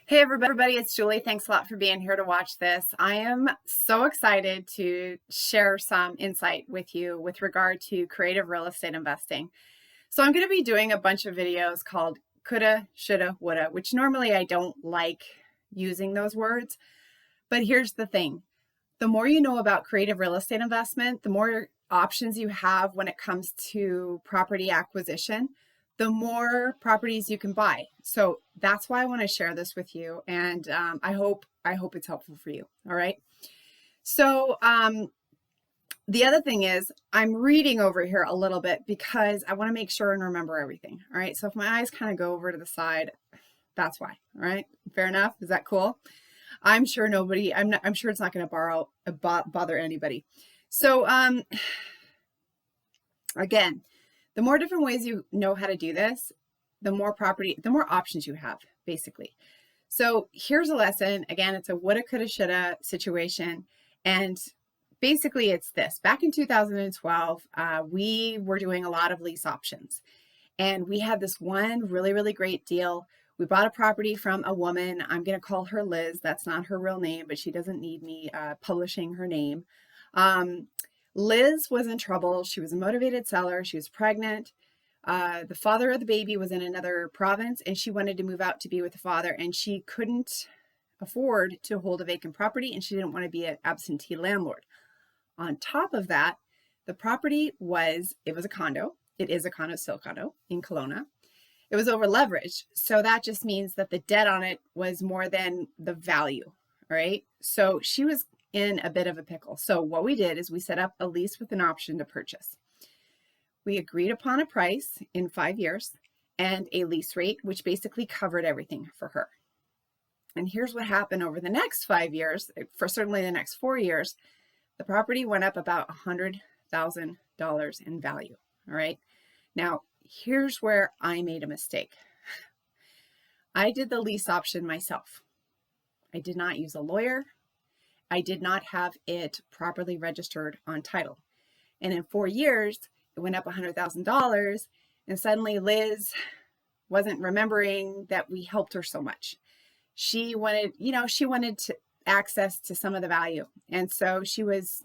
Hey everybody, it's Julie. Thanks a lot for being here to watch this. I am so excited to share some insight with you with regard to creative real estate investing. So I'm going to be doing a bunch of videos called coulda, shoulda, woulda, which normally I don't like using those words. But here's the thing. The more you know about creative real estate investment, the more options you have when it comes to property acquisition, the more properties you can buy. So that's why I want to share this with you, and I hope it's helpful for you. All right. So the other thing is I'm reading over here a little bit because I want to make sure and remember everything. All right. So if my eyes kind of go over to the side, that's why. All right. Fair enough. Is that cool? I'm sure it's not going to bother anybody. So again, the more different ways you know how to do this, the more options you have, basically. So here's a lesson. Again, it's a woulda, coulda, shoulda situation. And basically it's this. Back in 2012, we were doing a lot of lease options. And we had this one really, really great deal. We bought a property from a woman. I'm going to call her Liz. That's not her real name, but she doesn't need me publishing her name. Liz was in trouble. She was a motivated seller. She was pregnant. The father of the baby was in another province, and she wanted to move out to be with the father, and she couldn't afford to hold a vacant property, and she didn't want to be an absentee landlord. On top of that, the property it was a condo. It is a condo, still a condo in Kelowna. It was over leveraged. So that just means that the debt on it was more than the value, right? So she was in a bit of a pickle. So what we did is we set up a lease with an option to purchase. We agreed upon a price in 5 years and a lease rate, which basically covered everything for her. And here's what happened over the next 5 years. For certainly the next 4 years, the property went up about $100,000 in value. All right. Now, here's where I made a mistake. I did the lease option myself. I did not use a lawyer. I did not have it properly registered on title. And in 4 years, it went up $100,000. And suddenly Liz wasn't remembering that we helped her so much. She wanted to access to some of the value. And so she was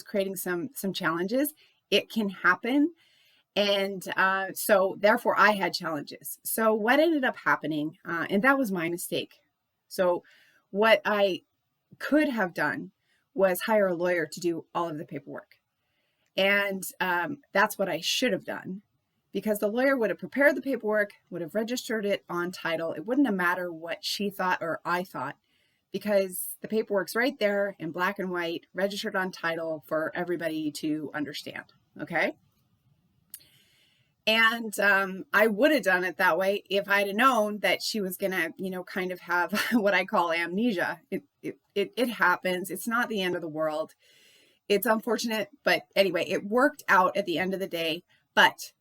creating some challenges. It can happen. And so therefore I had challenges. So what ended up happening, and that was my mistake. So what I could have done was hire a lawyer to do all of the paperwork. And that's what I should have done, because the lawyer would have prepared the paperwork, would have registered it on title. It wouldn't have mattered what she thought or I thought, because the paperwork's right there in black and white, registered on title for everybody to understand. Okay. And I would have done it that way if I'd have known that she was going to, kind of have what I call amnesia. It happens. It's not the end of the world. It's unfortunate. But anyway, it worked out at the end of the day, but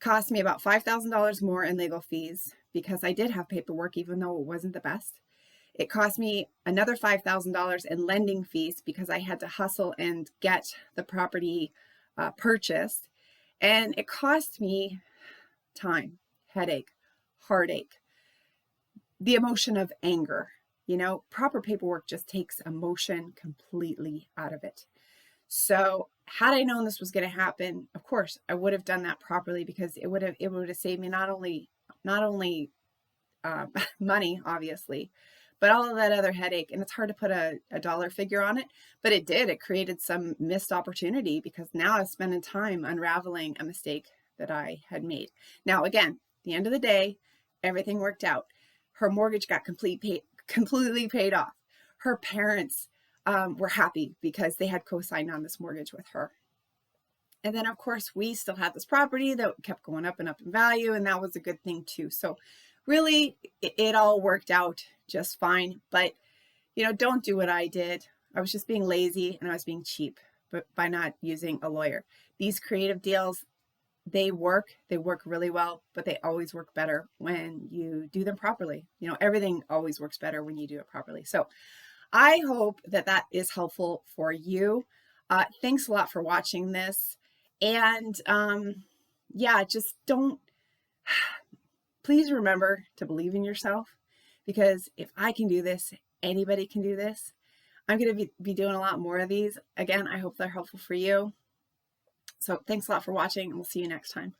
cost me about $5,000 more in legal fees because I did have paperwork, even though it wasn't the best. It cost me another $5,000 in lending fees because I had to hustle and get the property purchased. And it cost me time, headache, heartache, the emotion of anger. Proper paperwork just takes emotion completely out of it. So had I known this was going to happen, of course, I would have done that properly, because it would have saved me not only money, obviously, but all of that other headache. And it's hard to put a dollar figure on it, but it did. It created some missed opportunity, because now I'm spending time unraveling a mistake that I had made. Now, again, at the end of the day, everything worked out. Her mortgage got completely paid off. Her parents were happy because they had co-signed on this mortgage with her. And then, of course, we still had this property that kept going up and up in value, and that was a good thing too. So really, it all worked out just fine. But, don't do what I did. I was just being lazy, and I was being cheap, but by not using a lawyer. These creative deals, they work really well, but they always work better when you do them properly. Everything always works better when you do it properly. So I hope that is helpful for you. Thanks a lot for watching this. And just please remember to believe in yourself, because if I can do this, anybody can do this. I'm going to be doing a lot more of these. Again, I hope they're helpful for you. So thanks a lot for watching, and we'll see you next time.